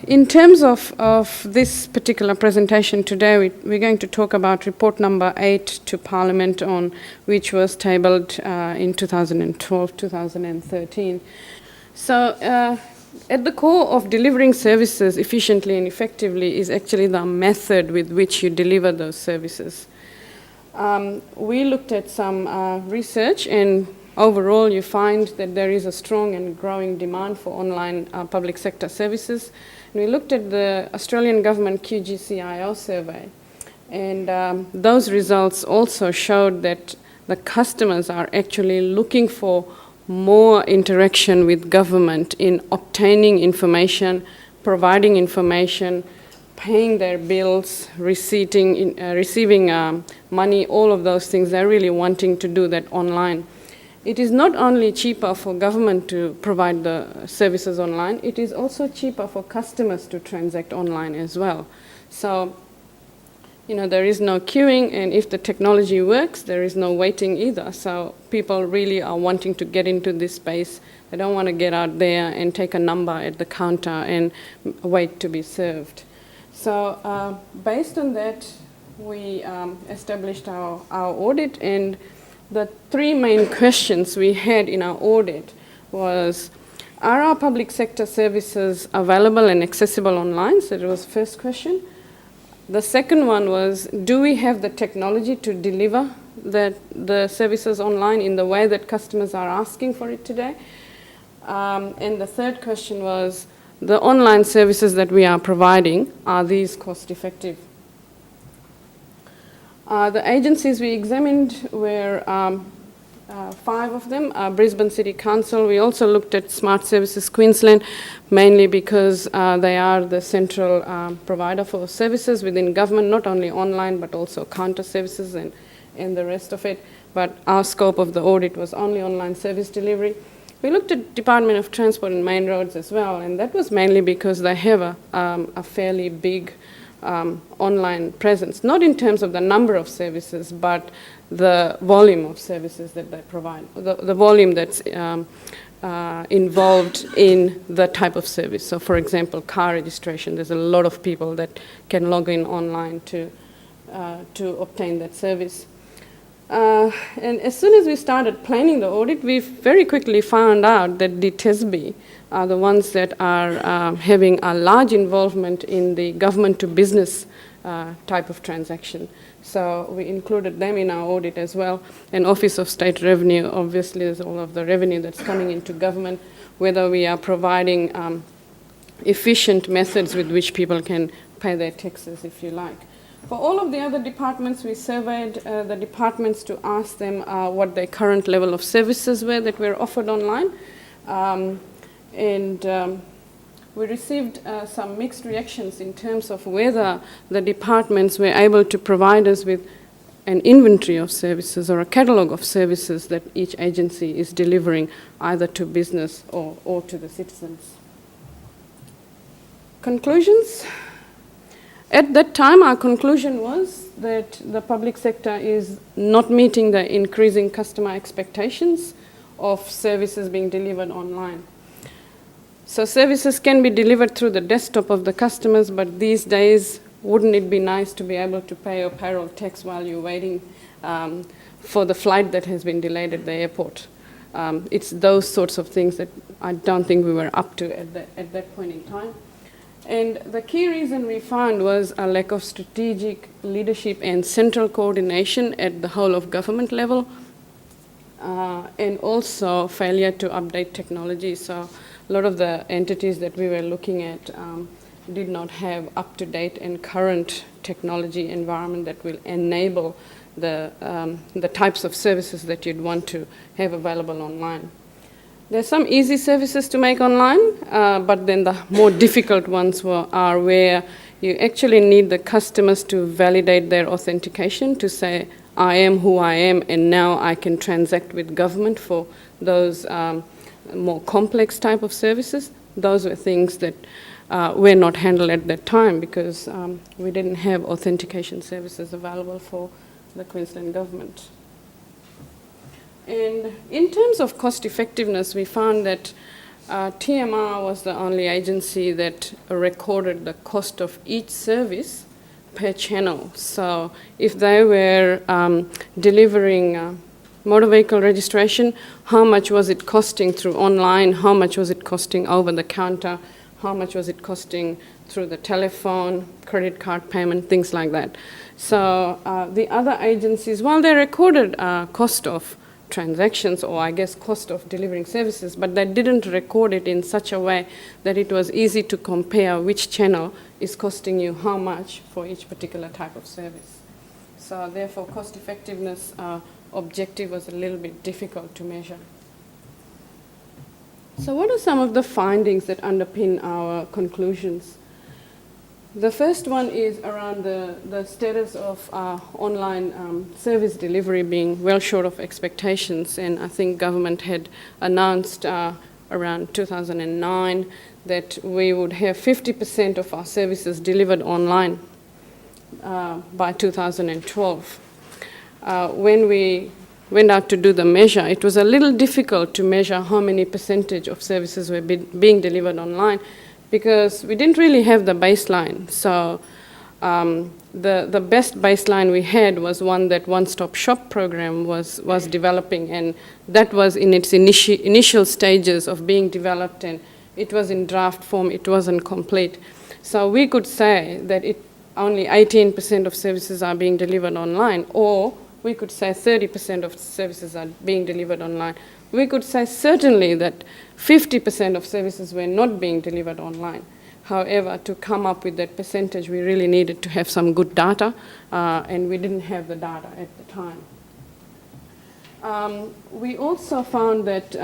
in terms of this particular presentation today, we're going to talk about report number 8 to Parliament, on which was tabled in 2012-2013. So at the core of delivering services efficiently and effectively is actually the method with which you deliver those services. We looked at some research, and overall you find that there is a strong and growing demand for online public sector services. And we looked at the Australian Government QAO survey, and those results also showed that the customers are actually looking for more interaction with government in obtaining information, providing information, paying their bills, receiving money, all of those things. They're really wanting to do that online. It is not only cheaper for government to provide the services online, it is also cheaper for customers to transact online as well. So, there is no queuing, and if the technology works, there is no waiting either. So people really are wanting to get into this space. They don't want to get out there and take a number at the counter and wait to be served. So based on that, we established our audit, and the three main questions we had in our audit was, are our public sector services available and accessible online? So that was the first question. The second one was, do we have the technology to deliver the services online in the way that customers are asking for it today? And the third question was, the online services that we are providing, are these cost effective? The agencies we examined were 5 of them. Brisbane City Council. We also looked at Smart Services Queensland, mainly because they are the central provider for services within government, not only online but also counter services and the rest of it. But our scope of the audit was only online service delivery. We looked at Department of Transport and Main Roads as well, and that was mainly because they have a fairly big online presence, not in terms of the number of services, but the volume of services that they provide, the volume that's involved in the type of service. So, for example, car registration, there's a lot of people that can log in online to obtain that service. And as soon as we started planning the audit, we very quickly found out that the TESB are the ones that are having a large involvement in the government to business type of transaction. So we included them in our audit as well. And Office of State Revenue, obviously, is all of the revenue that's coming into government, whether we are providing efficient methods with which people can pay their taxes, if you like. For all of the other departments, we surveyed the departments to ask them what their current level of services were that were offered online. We received some mixed reactions in terms of whether the departments were able to provide us with an inventory of services or a catalogue of services that each agency is delivering either to business or to the citizens. Conclusions? At that time, our conclusion was that the public sector is not meeting the increasing customer expectations of services being delivered online. So services can be delivered through the desktop of the customers, but these days, wouldn't it be nice to be able to pay your payroll tax while you're waiting for the flight that has been delayed at the airport? It's those sorts of things that I don't think we were up to at that point in time. And the key reason we found was a lack of strategic leadership and central coordination at the whole of government level, and also failure to update technology. So a lot of the entities that we were looking at did not have up-to-date and current technology environment that will enable the types of services that you'd want to have available online. There's some easy services to make online, but then the more difficult ones are where you actually need the customers to validate their authentication to say, I am who I am, and now I can transact with government for those more complex type of services. Those were things that were not handled at that time because we didn't have authentication services available for the Queensland government. And in terms of cost effectiveness, we found that TMR was the only agency that recorded the cost of each service per channel. So if they were delivering motor vehicle registration, how much was it costing through online, how much was it costing over the counter, how much was it costing through the telephone, credit card payment, things like that. So the other agencies, while they recorded cost of transactions, or I guess cost of delivering services, but they didn't record it in such a way that it was easy to compare which channel is costing you how much for each particular type of service. So therefore, cost effectiveness objective was a little bit difficult to measure. So what are some of the findings that underpin our conclusions? The first one is around the status of online service delivery being well short of expectations, and I think government had announced around 2009 that we would have 50% of our services delivered online by 2012. When we went out to do the measure, it was a little difficult to measure how many percentage of services were being delivered online, because we didn't really have the baseline. So the best baseline we had was one that One Stop Shop program was developing, and that was in its initial stages of being developed, and it was in draft form, it wasn't complete. So we could say that only 18% of services are being delivered online, or we could say 30% of services are being delivered online. We could say certainly that 50% of services were not being delivered online. However, to come up with that percentage, we really needed to have some good data, and we didn't have the data at the time. We also found that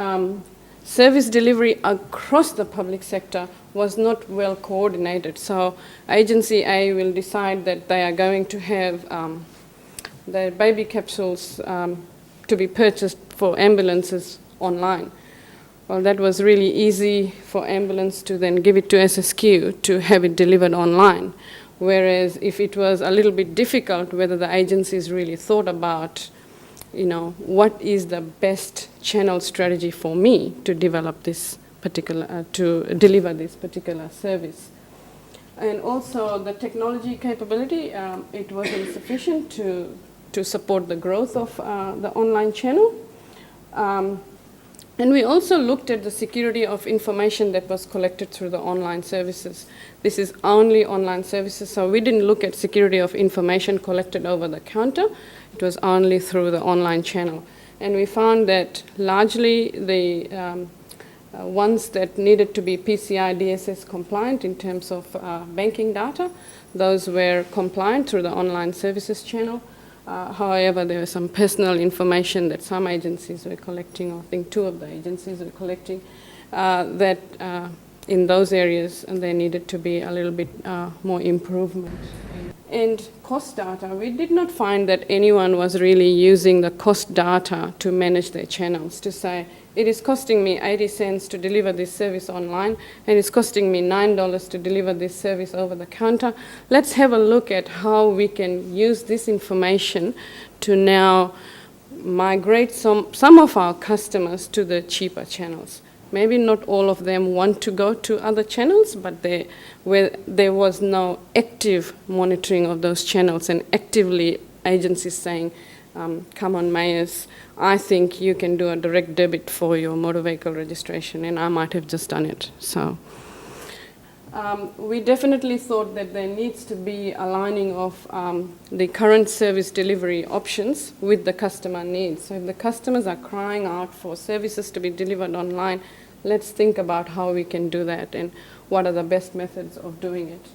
service delivery across the public sector was not well coordinated. So Agency A will decide that they are going to have the baby capsules to be purchased for ambulances online. Well, that was really easy for ambulance to then give it to SSQ to have it delivered online. Whereas if it was a little bit difficult, whether the agencies really thought about, what is the best channel strategy for me to develop this particular, to deliver this particular service. And also the technology capability, it wasn't sufficient to support the growth of the online channel. And we also looked at the security of information that was collected through the online services. This is only online services, so we didn't look at security of information collected over the counter. It was only through the online channel. And we found that largely the ones that needed to be PCI DSS compliant in terms of banking data, those were compliant through the online services channel. However, there was some personal information that some agencies were collecting, or I think 2 of the agencies were collecting, that in those areas there needed to be a little bit more improvement. And cost data, we did not find that anyone was really using the cost data to manage their channels, to say, it is costing me 80 cents to deliver this service online, and it's costing me $9 to deliver this service over the counter. Let's have a look at how we can use this information to now migrate some of our customers to the cheaper channels. Maybe not all of them want to go to other channels, but where there was no active monitoring of those channels and actively agencies saying, come on, Mayus, I think you can do a direct debit for your motor vehicle registration, and I might have just done it. So we definitely thought that there needs to be aligning of the current service delivery options with the customer needs. So if the customers are crying out for services to be delivered online, let's think about how we can do that and what are the best methods of doing it.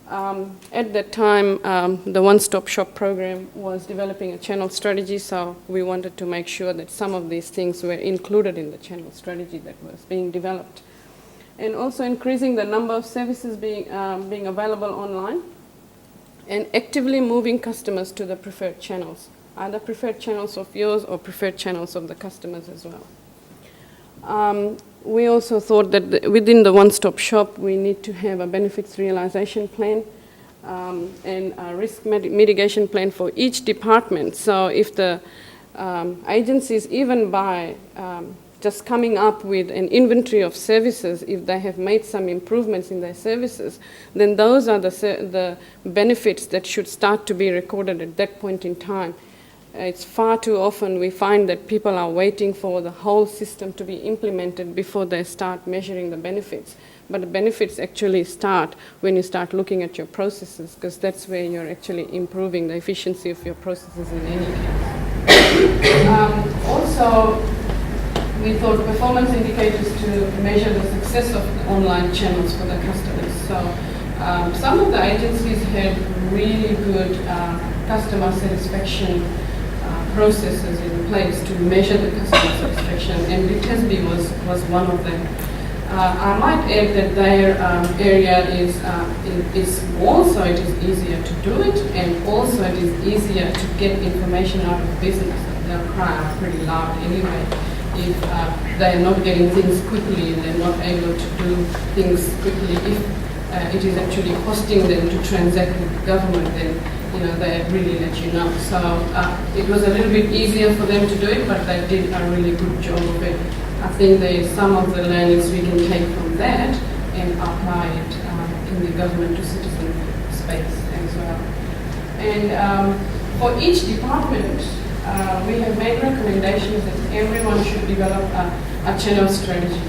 At that time, the One Stop Shop program was developing a channel strategy, so we wanted to make sure that some of these things were included in the channel strategy that was being developed. And also increasing the number of services being available online, and actively moving customers to the preferred channels, either preferred channels of yours or preferred channels of the customers as well. We also thought that within the One-Stop Shop, we need to have a benefits realization plan and a risk mitigation plan for each department. So if the agencies even buy just coming up with an inventory of services, if they have made some improvements in their services, then those are the benefits that should start to be recorded at that point in time. It's far too often we find that people are waiting for the whole system to be implemented before they start measuring the benefits. But the benefits actually start when you start looking at your processes, because that's where you're actually improving the efficiency of your processes in any case. Also, we thought performance indicators to measure the success of the online channels for the customers. So some of the agencies had really good customer satisfaction processes in place to measure the customer satisfaction, and Bitesby was one of them. I might add that their area is small, so it is easier to do it, and also it is easier to get information out of business. Their cry are pretty loud anyway. If they're not getting things quickly, they're not able to do things quickly, if it is actually costing them to transact with the government, then they really let you know. So it was a little bit easier for them to do it, but they did a really good job of it. I think there's some of the learnings we can take from that and apply it in the government to citizen space as well. And for each department, we have made recommendations that everyone should develop a channel strategy.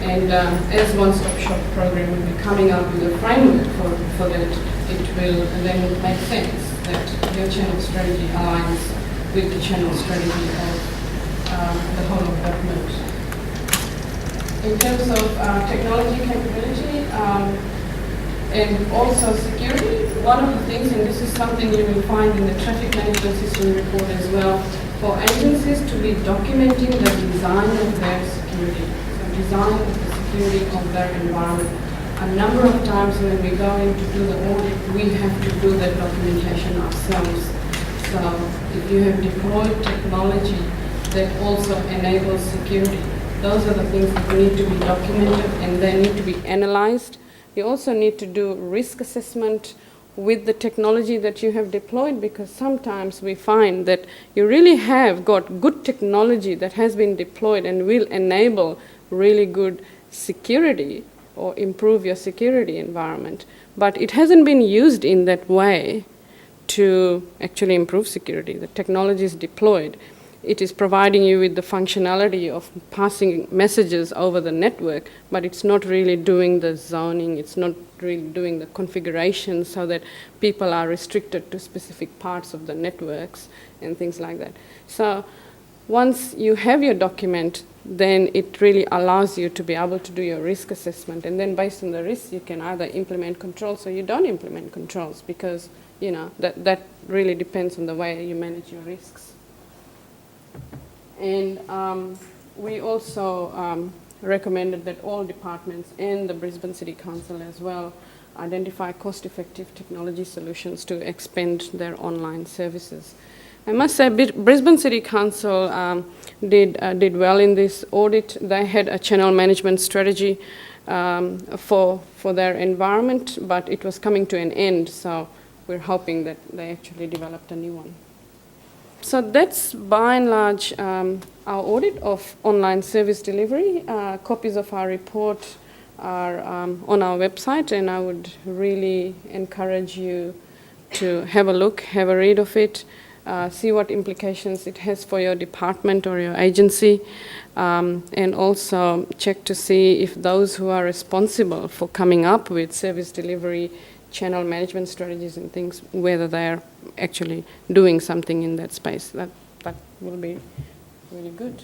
And as One-Stop Shop program will be coming up with a framework for that, it will then make sense that your channel strategy aligns with the channel strategy of the whole of government. In terms of technology capability and also security, one of the things, and this is something you will find in the traffic management system report as well, for agencies to be documenting the design of their security, so design of the security of their environment. A number of times when we go in to do the audit, we have to do that documentation ourselves. So if you have deployed technology that also enables security, those are the things that need to be documented and they need to be analyzed. You also need to do risk assessment with the technology that you have deployed, because sometimes we find that you really have got good technology that has been deployed and will enable really good security or improve your security environment, but it hasn't been used in that way to actually improve security. The technology is deployed. It is providing you with the functionality of passing messages over the network, but it's not really doing the zoning, it's not really doing the configuration so that people are restricted to specific parts of the networks and things like that. So once you have your document, then it really allows you to be able to do your risk assessment, and then based on the risks you can either implement controls or you don't implement controls, because that really depends on the way you manage your risks. And we also recommended that all departments and the Brisbane City Council as well identify cost-effective technology solutions to expand their online services. I must say Brisbane City Council did well in this audit. They had a channel management strategy for their environment, but it was coming to an end, so we're hoping that they actually developed a new one. So that's by and large our audit of online service delivery. Copies of our report are on our website, and I would really encourage you to have a look, have a read of it, see what implications it has for your department or your agency, and also check to see if those who are responsible for coming up with service delivery channel management strategies and things, whether they're actually doing something in that space. That will be really good.